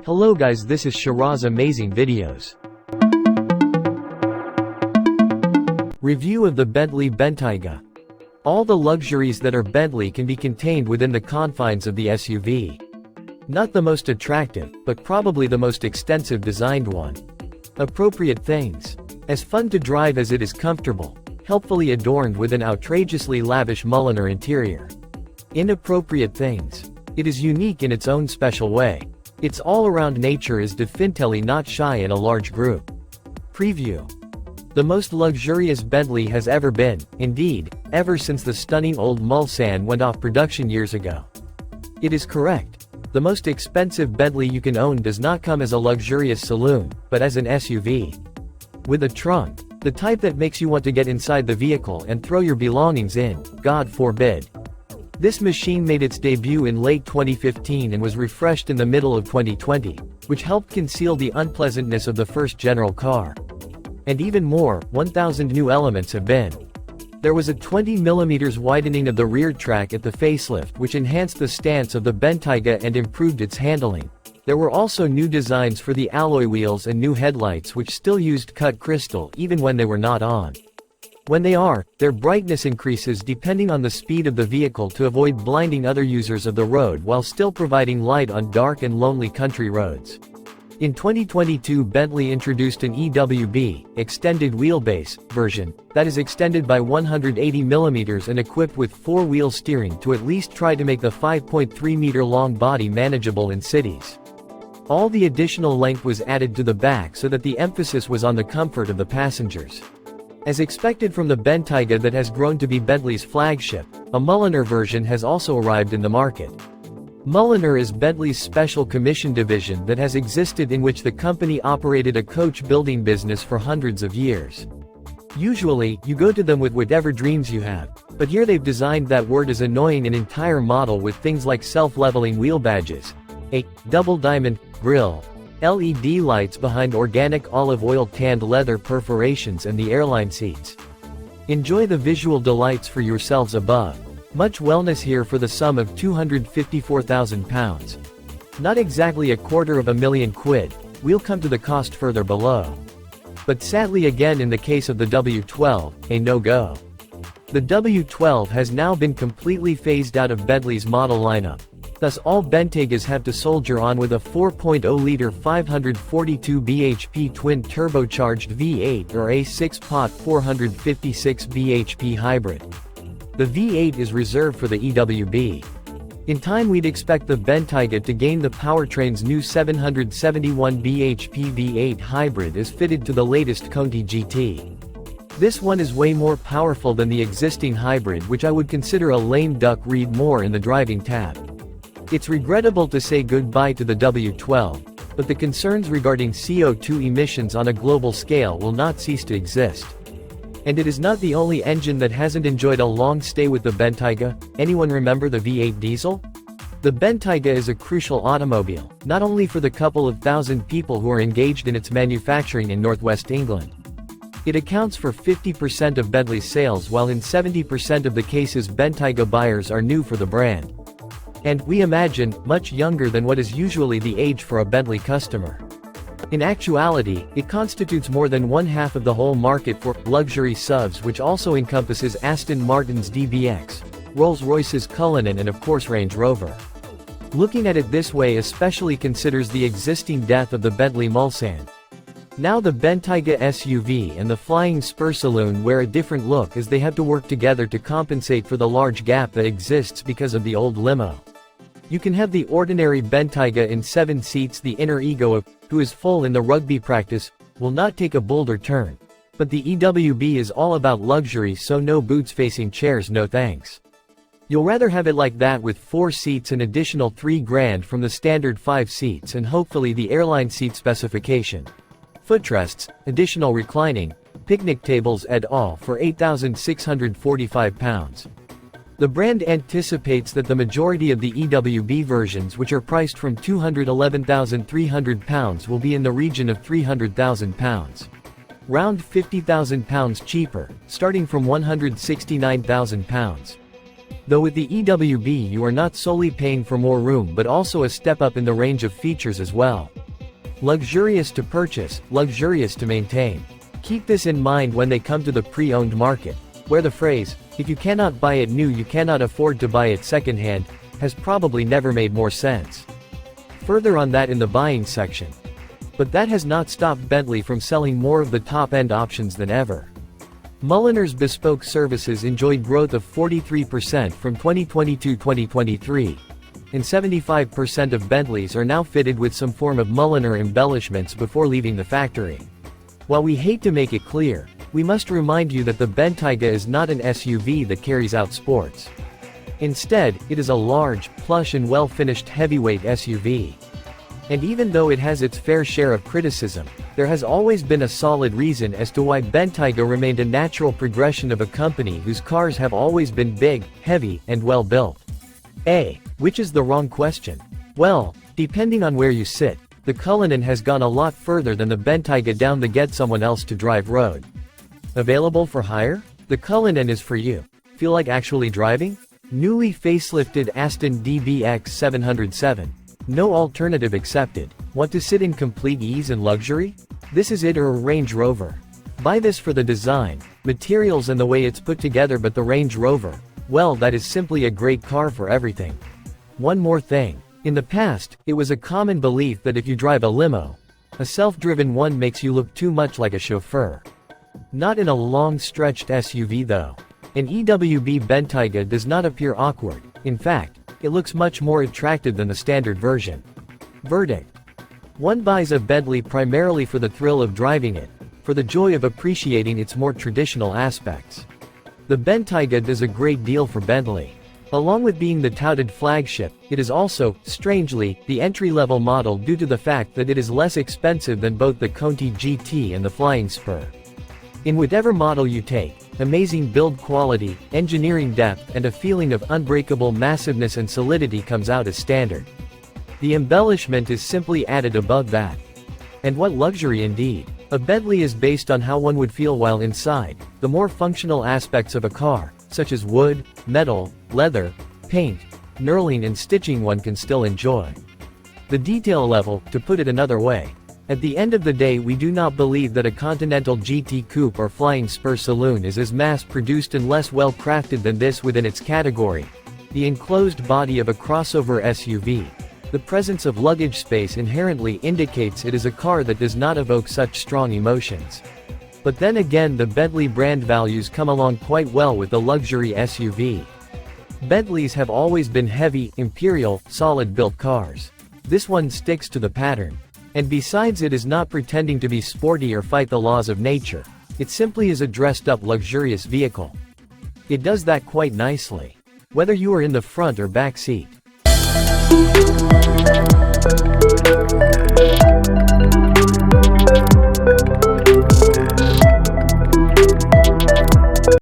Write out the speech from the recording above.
Hello guys, this is Shiraz Amazing Videos. Review of the Bentley Bentayga. All the luxuries that are Bentley can be contained within the confines of the SUV. Not the most attractive, but probably the most extensive designed one. Appropriate things. As fun to drive as it is comfortable, helpfully adorned with an outrageously lavish Mulliner interior. Inappropriate things. It is unique in its own special way. Its all-around nature is definitely not shy in a large group. Preview. The most luxurious Bentley has ever been, indeed, ever since the stunning old Mulsanne went off production years ago. It is correct. The most expensive Bentley you can own does not come as a luxurious saloon, but as an SUV. With a trunk, the type that makes you want to get inside the vehicle and throw your belongings in, God forbid. This machine made its debut in late 2015 and was refreshed in the middle of 2020, which helped conceal the unpleasantness of the first general car. And even more, 1,000 new elements have been. There was a 20mm widening of the rear track at the facelift which enhanced the stance of the Bentayga and improved its handling. There were also new designs for the alloy wheels and new headlights which still used cut crystal even when they were not on. When they are, their brightness increases depending on the speed of the vehicle to avoid blinding other users of the road while still providing light on dark and lonely country roads. In 2022, Bentley introduced an EWB, extended wheelbase, version, that is extended by 180mm and equipped with four-wheel steering to at least try to make the 5.3-meter-long body manageable in cities. All the additional length was added to the back so that the emphasis was on the comfort of the passengers. As expected from the Bentayga that has grown to be Bentley's flagship, a Mulliner version has also arrived in the market. Mulliner is Bentley's special commission division that has existed in which the company operated a coach building business for hundreds of years. Usually, you go to them with whatever dreams you have, but here they've designed that word as annoying an entire model with things like self-leveling wheel badges, a double diamond grille, LED lights behind organic olive oil tanned leather perforations and the airline seats. Enjoy the visual delights for yourselves above. Much wellness here for the sum of £254,000. Not exactly £250,000, we'll come to the cost further below. But sadly again in the case of the W12, a no-go. The W12 has now been completely phased out of Bentley's model lineup. Thus all Bentaygas have to soldier on with a 4.0-liter 542 bhp twin-turbocharged V8 or a 6-pot 456 bhp hybrid. The V8 is reserved for the EWB. In time we'd expect the Bentayga to gain the powertrain's new 771 bhp V8 hybrid is fitted to the latest Conti GT. This one is way more powerful than the existing hybrid which I would consider a lame duck. Read more in the driving tab. It's regrettable to say goodbye to the W12, but the concerns regarding CO2 emissions on a global scale will not cease to exist. And it is not the only engine that hasn't enjoyed a long stay with the Bentayga. Anyone remember the V8 diesel? The Bentayga is a crucial automobile, not only for the couple of thousand people who are engaged in its manufacturing in northwest England. It accounts for 50% of Bentley's sales while in 70% of the cases Bentayga buyers are new for the brand. And, we imagine, much younger than what is usually the age for a Bentley customer. In actuality, it constitutes more than one-half of the whole market for luxury SUVs, which also encompasses Aston Martin's DBX, Rolls-Royce's Cullinan and of course Range Rover. Looking at it this way especially considers the existing death of the Bentley Mulsanne. Now the Bentayga SUV and the Flying Spur Saloon wear a different look as they have to work together to compensate for the large gap that exists because of the old limo. You can have the ordinary Bentayga in 7 seats. The inner ego of, who is full in the rugby practice, will not take a bolder turn. But the EWB is all about luxury, so no boots-facing chairs, no thanks. You'll rather have it like that with 4 seats, an additional $3,000 from the standard 5 seats and hopefully the airline seat specification. Footrests, additional reclining, picnic tables et al. For £8,645. The brand anticipates that the majority of the EWB versions, which are priced from £211,300, will be in the region of £300,000. Round £50,000 cheaper, starting from £169,000. Though with the EWB you are not solely paying for more room but also a step up in the range of features as well. Luxurious to purchase, luxurious to maintain. Keep this in mind when they come to the pre-owned market, where the phrase, "If you cannot buy it new you cannot afford to buy it secondhand," has probably never made more sense. Further on that in the buying section. But that has not stopped Bentley from selling more of the top-end options than ever. Mulliner's bespoke services enjoyed growth of 43% from 2022-2023, and 75% of Bentleys are now fitted with some form of Mulliner embellishments before leaving the factory. While we hate to make it clear, we must remind you that the Bentayga is not an SUV that carries out sports. Instead, it is a large, plush and well-finished heavyweight SUV. And even though it has its fair share of criticism, there has always been a solid reason as to why Bentayga remained a natural progression of a company whose cars have always been big, heavy, and well built. Which is the wrong question? Well, depending on where you sit, the Cullinan has gone a lot further than the Bentayga down the get someone else to drive road. Available for hire? The Cullinan is for you. Feel like actually driving? Newly facelifted Aston DBX 707. No alternative accepted. Want to sit in complete ease and luxury? This is it, or a Range Rover. Buy this for the design, materials and the way it's put together, but the Range Rover, well, that is simply a great car for everything. One more thing. In the past, it was a common belief that if you drive a limo, a self-driven one makes you look too much like a chauffeur. Not in a long-stretched SUV though. An EWB Bentayga does not appear awkward. In fact, it looks much more attractive than the standard version. Verdict. One buys a Bentley primarily for the thrill of driving it, for the joy of appreciating its more traditional aspects. The Bentayga does a great deal for Bentley. Along with being the touted flagship, it is also, strangely, the entry-level model due to the fact that it is less expensive than both the Conti GT and the Flying Spur. In whatever model you take, amazing build quality, engineering depth and a feeling of unbreakable massiveness and solidity comes out as standard. The embellishment is simply added above that. And what luxury indeed. A Bentley is based on how one would feel while inside. The more functional aspects of a car, such as wood, metal, leather, paint, knurling and stitching one can still enjoy. The detail level, to put it another way. At the end of the day, we do not believe that a Continental GT Coupe or Flying Spur Saloon is as mass-produced and less well-crafted than this within its category. The enclosed body of a crossover SUV. The presence of luggage space inherently indicates it is a car that does not evoke such strong emotions. But then again, the Bentley brand values come along quite well with the luxury SUV. Bentleys have always been heavy, imperial, solid-built cars. This one sticks to the pattern. And besides, it is not pretending to be sporty or fight the laws of nature. It simply is a dressed-up luxurious vehicle. It does that quite nicely. Whether you are in the front or back seat.